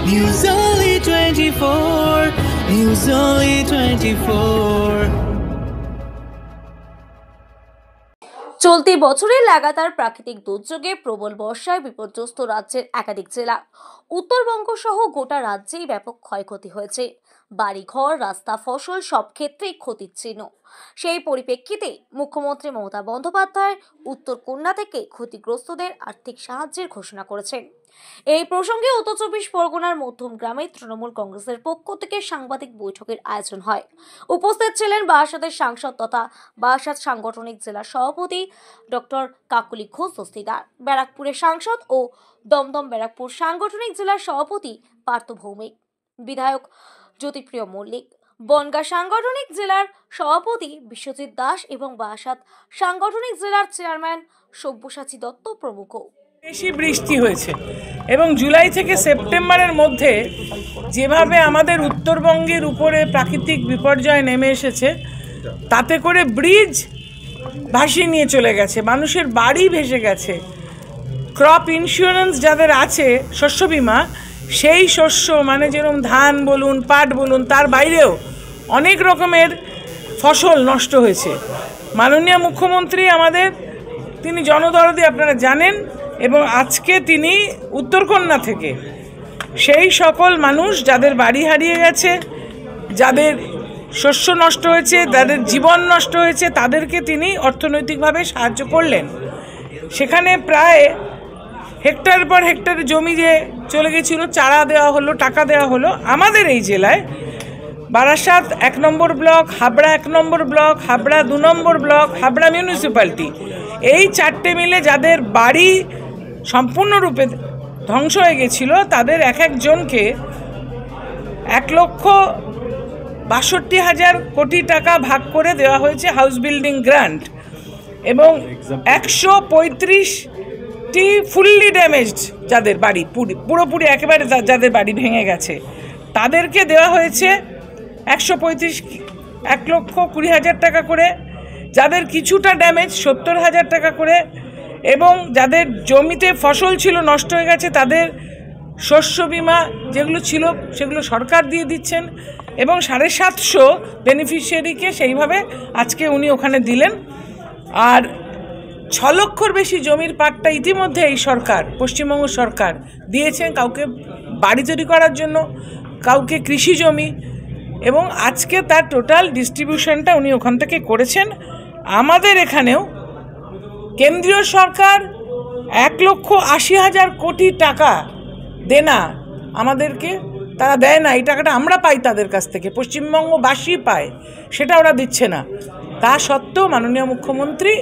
News Only 24. News Only 24. চলতি বছরে লাগাতার প্রাকৃতিক দুর্যোগে প্রবল বর্ষায় বিপর্যস্ত রাজ্যের একাধিক জেলা। উত্তরবঙ্গ সহ গোটা রাজ্যেই ব্যাপক ক্ষয়ক্ষতি হয়েছে। বাড়িঘর, রাস্তা, ফসল সব ক্ষেত্রেই ক্ষতির চিহ্ন। সেই পরিপ্রেক্ষিতে মুখ্যমন্ত্রী মমতা বন্দ্যোপাধ্যায় উত্তরকন্যা থেকে ক্ষতিগ্রস্তদের আর্থিক সাহায্যের ঘোষণা করেছেন। এই প্রসঙ্গে উত্তর ২৪ পরগনার মধ্যম গ্রামে তৃণমূল কংগ্রেসের পক্ষ থেকে সাংবাদিক বৈঠকের আয়োজন হয়। উপস্থিত ছিলেন বারাসাতের সাংসদ তথা বারাসাত সাংগঠনিক জেলা সভাপতি ডক্টর কাকলি ঘোষ দস্তিদার, ব্যারাকপুরের সাংসদ ও দমদম ব্যারাকপুর সাংগঠনিক জেলার সভাপতি পার্থ ভৌমিক, বিধায়ক জ্যোতিপ্রিয় মল্লিক, বনগাঁ সাংগঠনিক জেলার সভাপতি বিশ্বজিৎ দাস এবং বারাসাত সাংগঠনিক জেলার চেয়ারম্যান সব্যসাচী দত্ত প্রমুখ। বেশি বৃষ্টি হয়েছে এবং জুলাই থেকে সেপ্টেম্বরের মধ্যে যেভাবে আমাদের উত্তরবঙ্গের উপরে প্রাকৃতিক বিপর্যয় নেমে এসেছে, তাতে করে ব্রিজ ভাসিয়ে নিয়ে চলে গেছে, মানুষের বাড়ি ভেসে গেছে। ক্রপ ইন্স্যুরেন্স যাদের আছে, শস্য বিমা, সেই শস্য মানে যেরকম ধান বলুন, পাট বলুন, তার বাইরেও অনেক রকমের ফসল নষ্ট হয়েছে। মাননীয় মুখ্যমন্ত্রী আমাদের, তিনি জনদরদি, আপনারা জানেন, এবং আজকে তিনি উত্তরকন্যা থেকে সেই সকল মানুষ যাদের বাড়ি হারিয়ে গেছে, যাদের শস্য নষ্ট হয়েছে, যাদের জীবন নষ্ট হয়েছে, তাদেরকে তিনি অর্থনৈতিকভাবে সাহায্য করলেন। সেখানে প্রায় হেক্টর পর হেক্টর জমি যে চলে গেছিল, চারা দেওয়া হলো, টাকা দেওয়া হলো। আমাদের এই জেলায় বারাসাত ১ নম্বর ব্লক, হাবড়া ১ নম্বর ব্লক, হাবড়া ২ নম্বর ব্লক, হাবড়া মিউনিসিপ্যালিটি, এই ৪টে মিলে যাদের বাড়ি সম্পূর্ণরূপে ধ্বংস হয়ে গেছিল, তাদের এক একজনকে ১,৬২,০০০ কোটি টাকা ভাগ করে দেওয়া হয়েছে হাউস বিল্ডিং গ্রান্ট, এবং ১৩৫টি ফুললি ড্যামেজড যাদের বাড়ি পুরোপুরি একেবারে যাদের বাড়ি ভেঙে গেছে, তাদেরকে দেওয়া হয়েছে ১,২০,০০০ টাকা করে, যাদের কিছুটা ড্যামেজ ৭০,০০০ টাকা করে, এবং যাদের জমিতে ফসল ছিল নষ্ট হয়ে গেছে, তাদের শস্য বিমা যেগুলো ছিল সেগুলো সরকার দিয়ে দিচ্ছেন, এবং ৭৫০ বেনিফিশিয়ারিকে সেইভাবে আজকে উনি ওখানে দিলেন। আর ৬ লক্ষর বেশি জমির পাট্টা ইতিমধ্যে এই সরকার, পশ্চিমবঙ্গ সরকার দিয়েছেন, কাউকে বাড়ি তৈরি করার জন্য, কাউকে কৃষি জমি, এবং আজকে তার টোটাল ডিস্ট্রিবিউশনটা উনি ওখান থেকে করেছেন। আমাদের এখানেও কেন্দ্রীয় সরকার ১,৮০,০০০ কোটি টাকা দেনা আমাদেরকে, তারা দেয় না, এই টাকাটা আমরা পাই তাদের কাছ থেকে, পশ্চিমবঙ্গবাসী পায়, সেটা ওরা দিচ্ছে না। তা সত্ত্বেও মাননীয় মুখ্যমন্ত্রী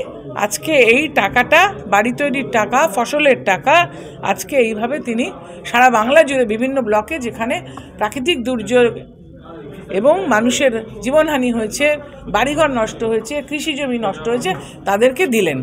আজকে এই টাকাটা, বাড়ি তৈরির টাকা, ফসলের টাকা, আজকে এইভাবে তিনি সারা বাংলা জুড়ে বিভিন্ন ব্লকে যেখানে প্রাকৃতিক দুর্যোগ এবং মানুষের জীবনহানি হয়েছে, বাড়িঘর নষ্ট হয়েছে, কৃষি জমি নষ্ট হয়েছে, তাদেরকে দিলেন।